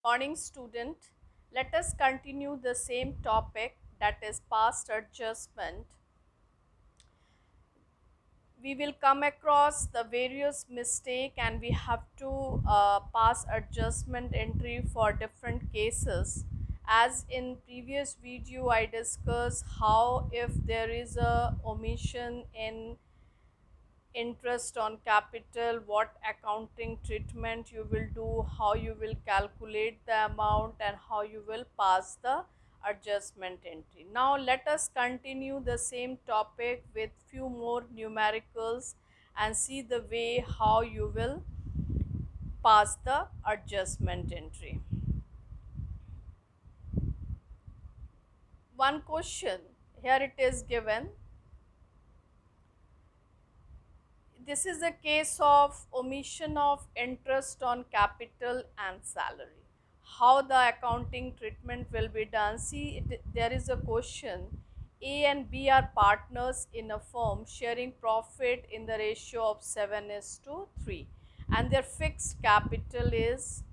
Morning student, let us continue the same topic, that is past adjustment. We will come across the various mistake and we have to pass adjustment entry for different cases. As in previous video I discussed how if there is a omission in interest on capital, what accounting treatment you will do, how you will calculate the amount, and how you will pass the adjustment entry. Now let us continue the same topic with few more numericals and see the way how you will pass the adjustment entry. One question here, it is given, this is a case of omission of interest on capital and salary. How the accounting treatment will be done? See, there is a question. A and B are partners in a firm sharing profit in the ratio of 7:3, and their fixed capital is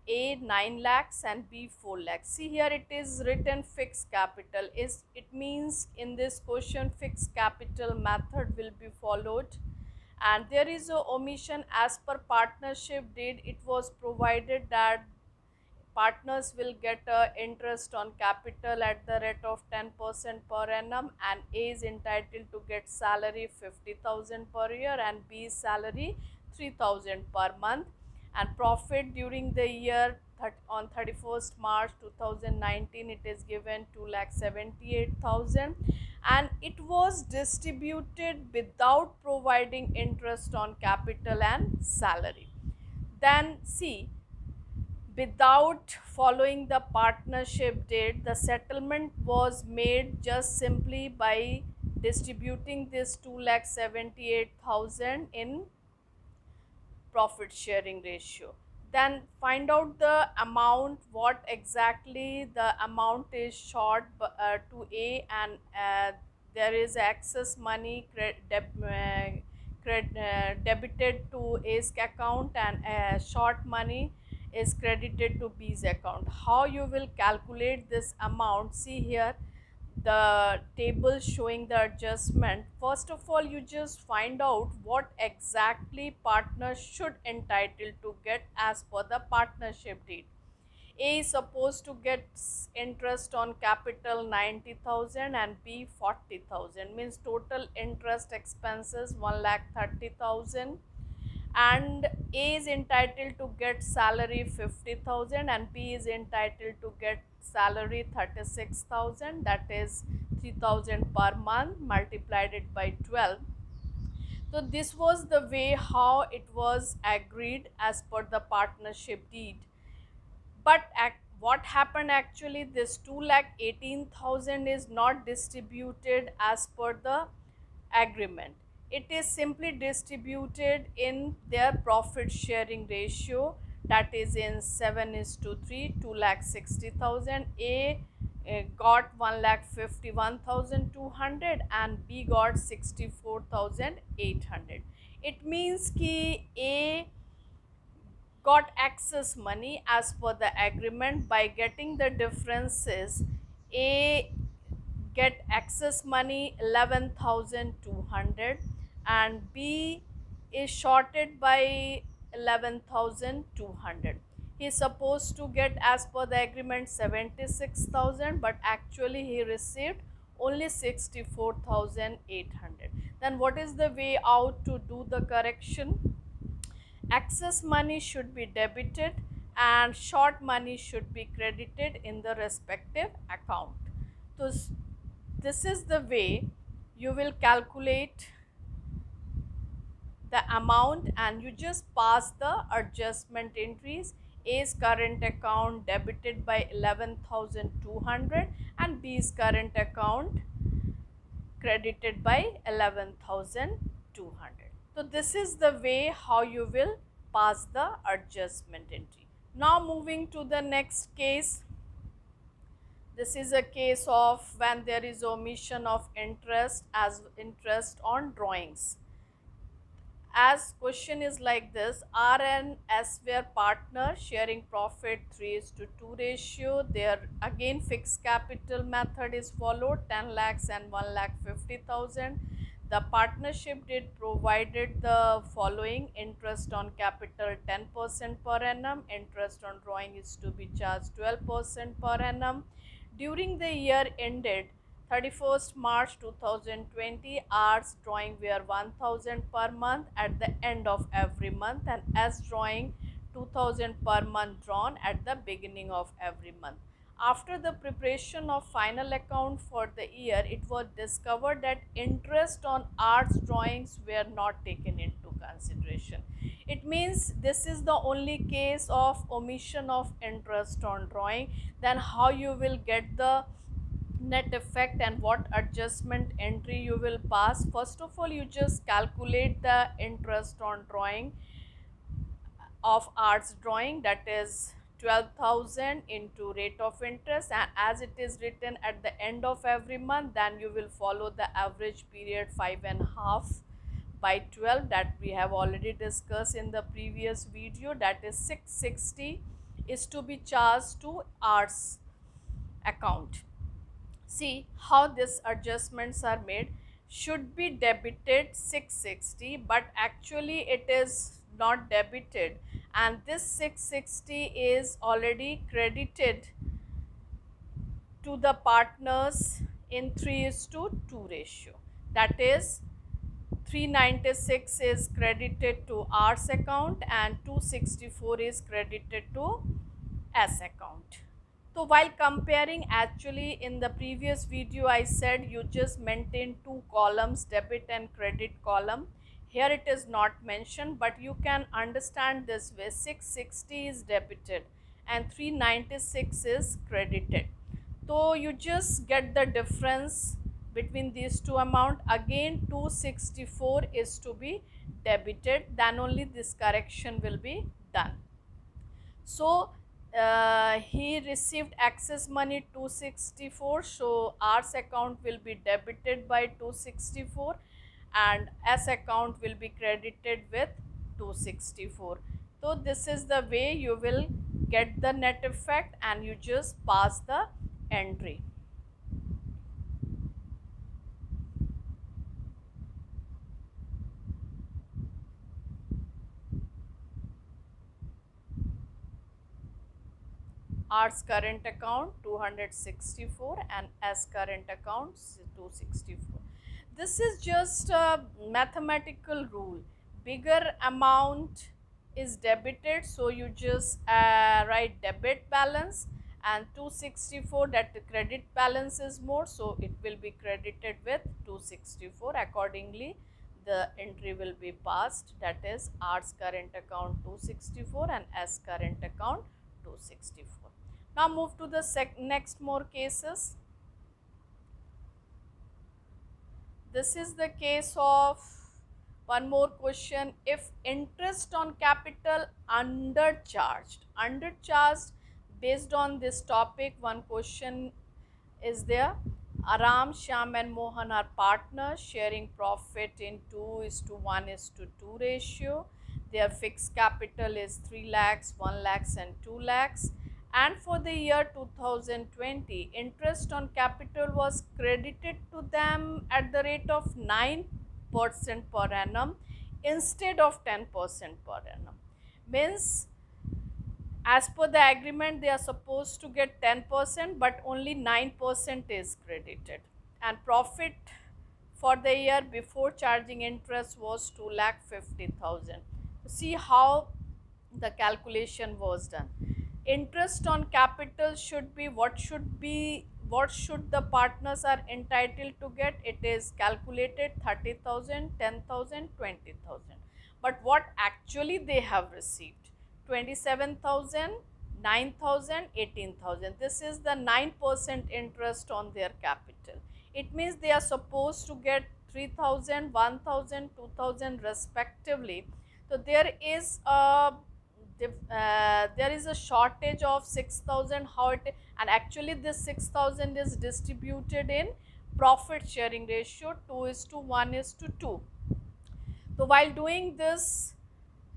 A 9 lakhs and B 4 lakhs. See, here it is written fixed capital. It means in this question fixed capital method will be followed, and there is a omission as per partnership deed. It was provided that partners will get interest on capital at the rate of 10% per annum, and A is entitled to get salary 50,000 per year and B salary 3,000 per month, and profit during the year on 31st March 2019 it is given 2,78,000, and it was distributed without providing interest on capital and salary. Then see, without following the partnership deed, the settlement was made just simply by distributing this 2,78,000 in profit sharing ratio. Then find out the amount, what exactly the amount is short to A, and there is excess money debited to A's account, and short money is credited to B's account. How you will calculate this amount? See here the table showing the adjustment. First of all, you just find out what exactly partners should entitle to get as per the partnership deed. A is supposed to get interest on capital 90,000 and B 40,000, means total interest expenses 1,30,000, and A is entitled to get salary 50,000 and B is entitled to get salary 36,000, that is 3,000 per month multiplied it by 12. So this was the way how it was agreed as per the partnership deed. But what happened actually, this 2,18,000 is not distributed as per the agreement. It is simply distributed in their profit sharing ratio, that is in 7:3, 2,60,000. A got 1,51,200 and B got 64,800. It means ki A got excess money as per the agreement. By getting the differences, A get excess money 11,200 and B is shorted by 11,200. He is supposed to get as per the agreement 76,000, but actually he received only 64,800. Then what is the way out to do the correction? Excess money should be debited and short money should be credited in the respective account. So this is the way you will calculate the amount, and you just pass the adjustment entries. A's current account debited by 11,200 and B's current account credited by 11,200. So this is the way how you will pass the adjustment entry. Now moving to the next case. This is a case of when there is omission of interest as interest on drawings. as question is like this: R and S were partners sharing profit 3 is to 2 ratio. There again fixed capital method is followed, 10 lakhs and 1 lakh 50,000. The partnership did provided the following: interest on capital 10% per annum, interest on drawing is to be charged 12% per annum. During the year ended 31st March 2020, R's drawing were 1000 per month at the end of every month, and S drawing 2000 per month drawn at the beginning of every month. After the preparation of final account for the year, it was discovered that interest on R's drawings were not taken into consideration. It means this is the only case of omission of interest on drawing. Then how you will get the net effect and what adjustment entry you will pass? First of all, you just calculate the interest on drawing of R's drawing, that is 12,000 into rate of interest, and as it is written at the end of every month, then you will follow the average period 5.5 by 12 that we have already discussed in the previous video, that is 660 is to be charged to R's account. See how these adjustments are made. Should be debited 660, but actually it is not debited, and this 660 is already credited to the partners in 3 is to 2 ratio. That is 396 is credited to R's account and 264 is credited to S account. So while comparing, actually in the previous video I said you just maintain two columns, debit and credit column. Here it is not mentioned, but you can understand this way: 660 is debited and 396 is credited. So you just get the difference between these two amount. Again 264 is to be debited, then only this correction will be done. So he received excess money 264, so R's account will be debited by 264 and S account will be credited with 264. So this is the way you will get the net effect, and you just pass the entry. R's current account 264 and S current account 264. This is just a mathematical rule. Bigger amount is debited, so you just write debit balance, and 264, that the credit balance is more, so it will be credited with 264. Accordingly, the entry will be passed, that is R's current account 264 and S current account 264. Now move to the next more cases. This is the case of one more question: if interest on capital undercharged, based on this topic, one question is there. Aram, Shyam and Mohan are partners sharing profit in 2 is to 1 is to 2 ratio. Their fixed capital is 3 lakhs, 1 lakhs and 2 lakhs. And for the year 2020, interest on capital was credited to them at the rate of 9% per annum instead of 10% per annum. Means as per the agreement they are supposed to get 10%, but only 9% is credited, and profit for the year before charging interest was 2,50,000. See how the calculation was done. Interest on capital should be what should the partners are entitled to get? It is calculated 30,000, 10,000, 20,000. But what actually they have received? 27,000, 9,000, 18,000. This is the 9% interest on their capital. It means they are supposed to get 3,000, 1,000, 2,000 respectively. So there is a shortage of 6,000. How it, and actually this 6,000 is distributed in profit sharing ratio 2 is to 1 is to 2. So while doing this,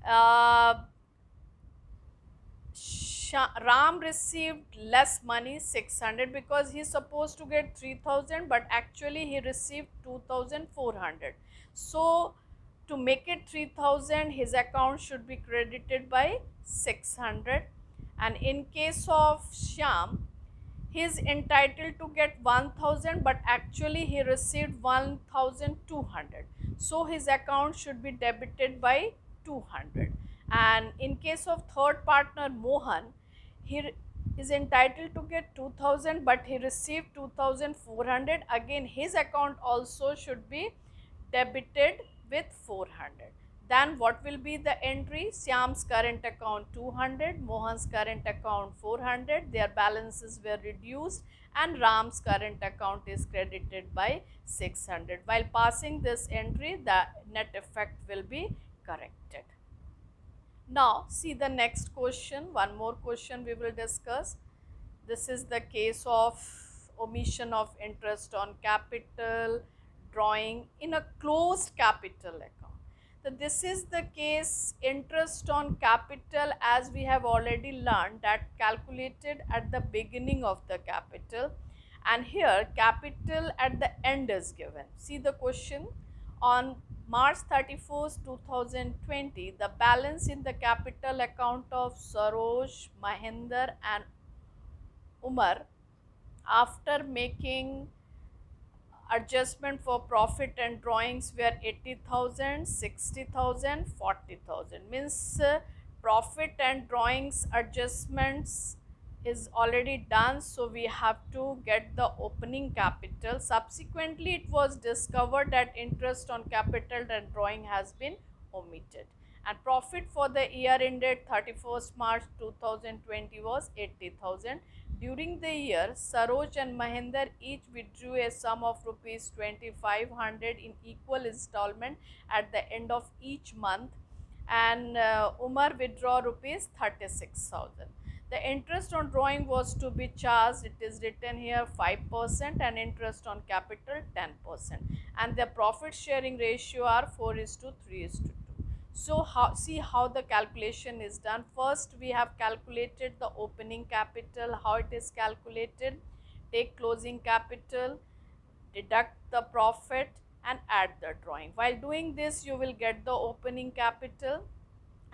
uh, Ram received less money, 600, because he's supposed to get 3000, but actually he received 2400. So to make it 3000, his account should be credited by 600. And in case of Shyam, he is entitled to get 1000, but actually he received 1200, so his account should be debited by 200. And in case of third partner Mohan, he is entitled to get 2000, but he received 2400. Again, his account also should be debited with 400. Then what will be the entry? Syam's current account 200, Mohan's current account 400, their balances were reduced, and Ram's current account is credited by 600. While passing this entry, the net effect will be corrected. Now see the next question, one more question we will discuss. This is the case of omission of interest on capital drawing in a closed capital account. So this is the case, interest on capital, as we have already learned, that calculated at the beginning of the capital, and here capital at the end is given. See the question. On March 31st, 2020, the balance in the capital account of Saroj, Mahinder and Umar, after making adjustment for profit and drawings, were 80,000, 60,000, 40,000. Means profit and drawings adjustments is already done, so we have to get the opening capital. Subsequently, it was discovered that interest on capital and drawing has been omitted, and profit for the year ended 31st March 2020 was 80,000. During the year, Saroj and Mahinder each withdrew a sum of rupees 2500 in equal installment at the end of each month, and Umar withdraw rupees 36,000. The interest on drawing was to be charged, it is written here, 5%, and interest on capital 10%, and the profit sharing ratio are 4:3:2. So see how the calculation is done. First we have calculated the opening capital. How it is calculated? Take closing capital, deduct the profit and add the drawing. While doing this, you will get the opening capital,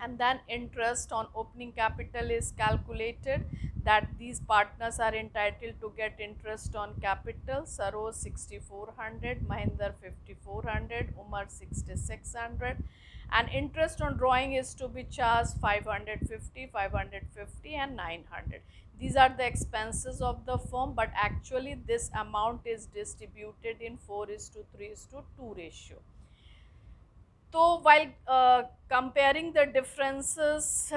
and then interest on opening capital is calculated, that these partners are entitled to get interest on capital. Saroj 6400, Mahinder 5400, Umar 6600, and interest on drawing is to be charged 550, 550 and 900. These are the expenses of the firm, but actually this amount is distributed in 4:3:2 ratio. So while comparing the differences,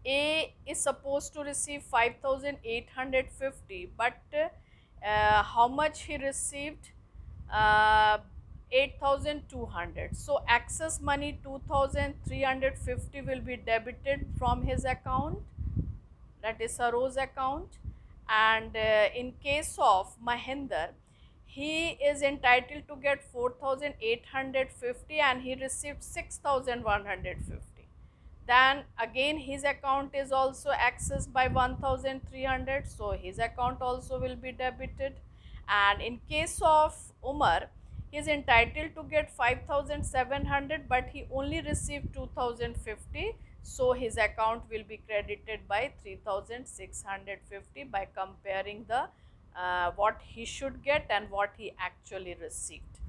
A is supposed to receive 5,850, but how much he received? 8,200. So excess money 2,350 will be debited from his account, that is Saroj's account. And in case of Mahinder, he is entitled to get 4,850 and he received 6,150. Then again his account is also accessed by 1,300, so his account also will be debited. And in case of Umar, he is entitled to get 5,700, but he only received 2,050, so his account will be credited by 3,650 by comparing the what he should get and what he actually received.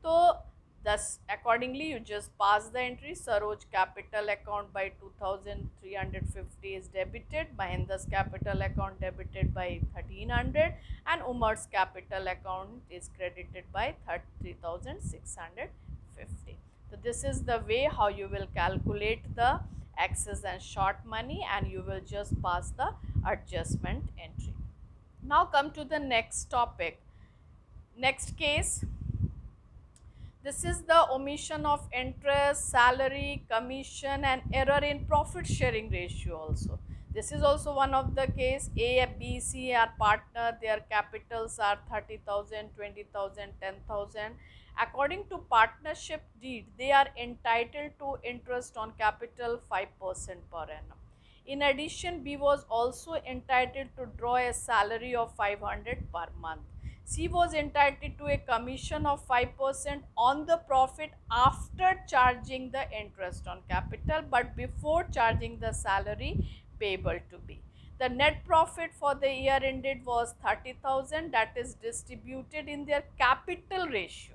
So thus accordingly you just pass the entry. Saroj capital account by 2,350 is debited, Mahinder's capital account debited by 1,300, and Umar's capital account is credited by 3,650. So this is the way how you will calculate the excess and short money, and you will just pass the adjustment entry. Now come to the next topic. Next case, this is the omission of interest, salary, commission and error in profit sharing ratio also. This is also one of the case. A, B, C are partner, their capitals are 30,000, 20,000, 10,000. According to partnership deed, they are entitled to interest on capital 5% per annum. In addition, B was also entitled to draw a salary of 500 per month. C was entitled to a commission of 5% on the profit after charging the interest on capital, but before charging the salary payable to B. The net profit for the year ended was 30,000, that is distributed in their capital ratio.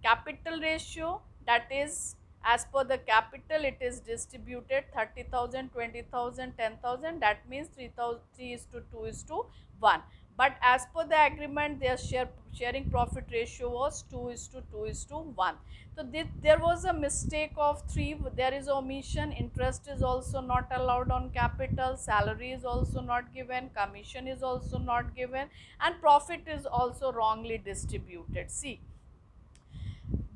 Capital ratio, that is, as per the capital it is distributed 30,000, 20,000, 10,000, that means 3 is to 2 is to 1. But as per the agreement, their sharing profit ratio was 2 is to 2 is to 1. So there was a mistake of 3, there is omission. Interest is also not allowed on capital, salary is also not given, commission is also not given, and profit is also wrongly distributed. See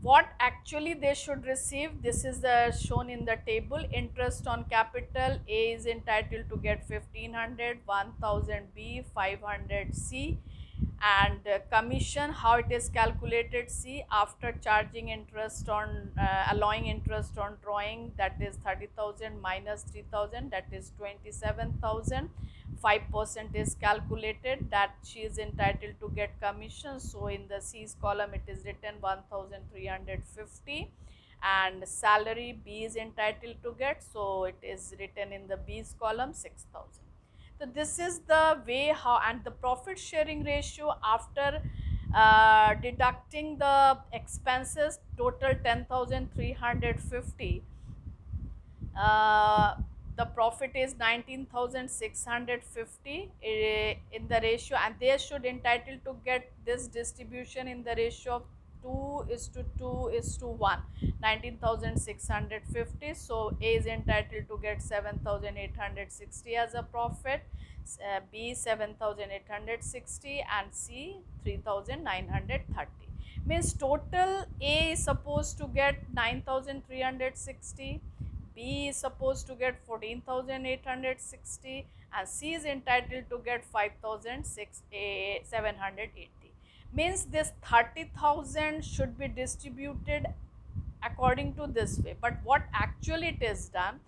what actually they should receive. This is shown in the table. Interest on capital, A is entitled to get 1500, 1000 B, 500 C. And commission, how it is calculated, C, after charging interest on allowing interest on drawing, that is 30,000 minus 3,000, that is 27,000. 5% is calculated, that she is entitled to get commission. So in the C's column it is written 1350, and salary B is entitled to get, so it is written in the B's column 6,000. So this is the way how. And the profit sharing ratio, after deducting the expenses, total 10,350, uh, the profit is 19,650 in the ratio, and they should entitled to get this distribution in the ratio of 2 is to 2 is to 1, 19,650. So A is entitled to get 7,860 as a profit, B 7,860, and C 3,930. Means total A is supposed to get 9,360, B is supposed to get 14,860, and C is entitled to get 5,780. Means this 30,000 should be distributed according to this way. But what actually it is done,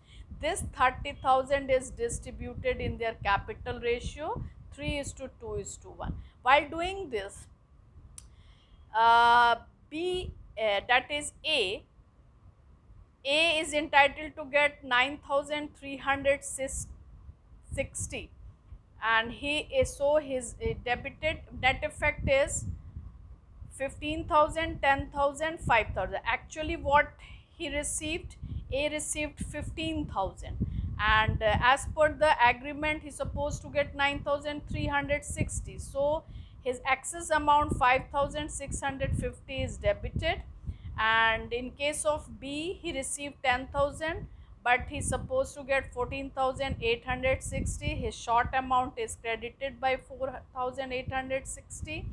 this 30,000 is distributed in their capital ratio 3 is to 2 is to 1. While doing this, B, that is A is entitled to get 9,360, and he is, so his debited net effect is 15,000, 10,000, 5,000. Actually what he received, A received 15,000, and as per the agreement he is supposed to get 9,360. So his excess amount 5,650 is debited, and in case of B he received 10,000, but he is supposed to get 14,860. His short amount is credited by 4,860,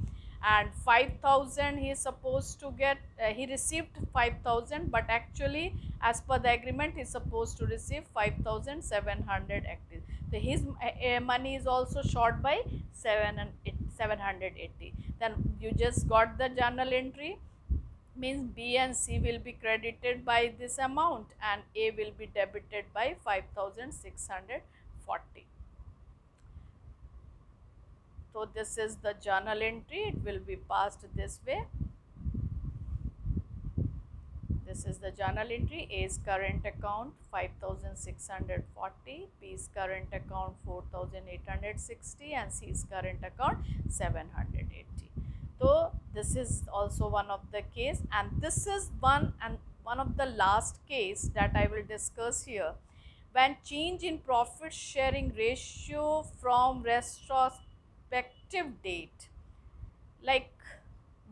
and 5,000 he is supposed to get, he received 5,000, but actually as per the agreement he is supposed to receive 5,700 active. So his money is also short by 780. Then you just got the journal entry, means B and C will be credited by this amount and A will be debited by 5,640. So this is the journal entry, it will be passed this way. This is the journal entry. A's current account 5,640, B's current account 4,860, and C's current account 780. So this is also one of the case, and this is one of the last case that I will discuss here, when change in profit sharing ratio from retrospective date. Like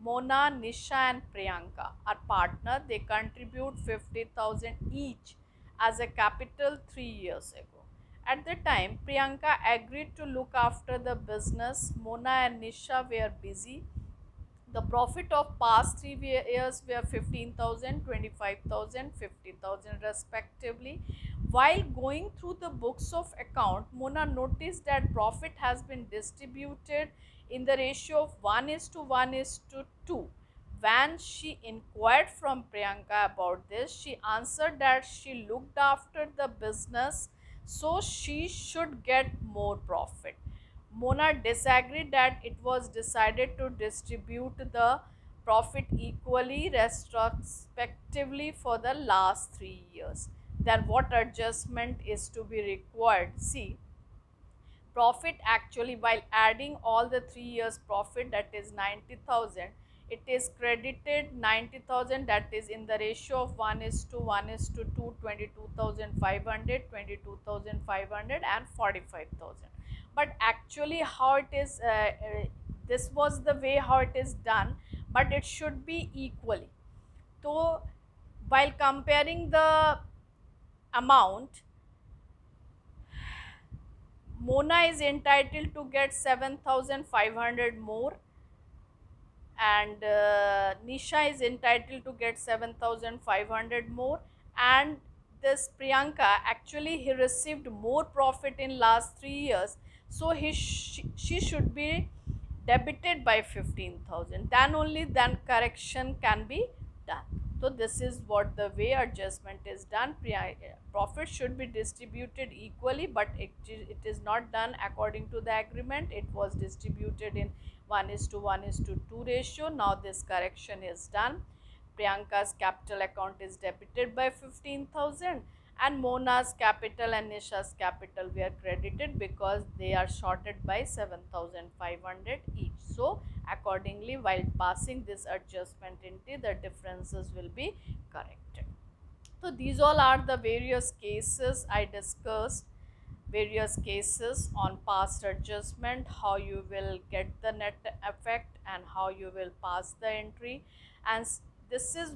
Mona, Nisha and Priyanka are partner. They contribute 50,000 each as a capital 3 years ago. At the time, Priyanka agreed to look after the business. Mona and Nisha were busy. The profit of past 3 years were 15,000, 25,000, 50,000 respectively. while going through the books of account, Mona noticed that profit has been distributed in the ratio of 1 is to 1 is to 2. When she inquired from Priyanka about this, she answered that she looked after the business, so she should get more profit. Mona disagreed that it was decided to distribute the profit equally retrospectively for the last 3 years. Then, what adjustment is to be required? See, profit actually, while adding all the 3 years profit, that is 90,000, it is credited 90,000, that is in the ratio of 1 is to 1 is to 2, 22,500, 22,500 and 45,000. But actually how it is, this was the way how it is done, but it should be equally. So while comparing the amount, Mona is entitled to get 7,500 more, and Nisha is entitled to get 7,500 more, and this Priyanka, actually he received more profit in last 3 years, so she should be debited by 15,000, then only then correction can be done. So this is what the way adjustment is done. Profit should be distributed equally, but it is not done according to the agreement. It was distributed in 1 is to 1 is to 2 ratio. Now this correction is done. Priyanka's capital account is debited by 15,000, and Mona's capital and Nisha's capital were credited because they are shorted by 7,500 each. So accordingly, while passing this adjustment into, the differences will be corrected. So these all are the various cases I discussed, various cases on past adjustment, how you will get the net effect and how you will pass the entry. And this is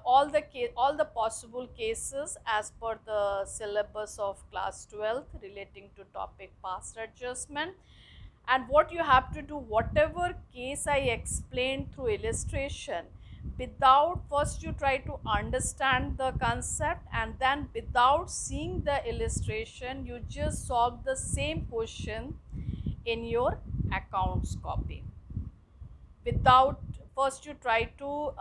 all the possible cases as per the syllabus of class 12th relating to topic past adjustment. And what you have to do, whatever case I explained through illustration, without, first you try to understand the concept, and then without seeing the illustration you just solve the same question in your accounts copy. Without, first you try to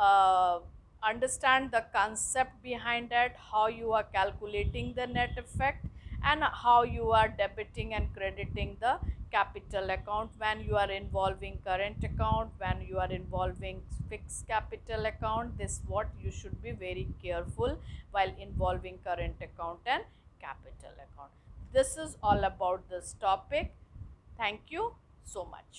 understand the concept behind it, how you are calculating the net effect, and how you are debiting and crediting the capital account when you are involving current account, when you are involving fixed capital account. This what you should be very careful while involving current account and capital account. This is all about this topic. Thank you so much.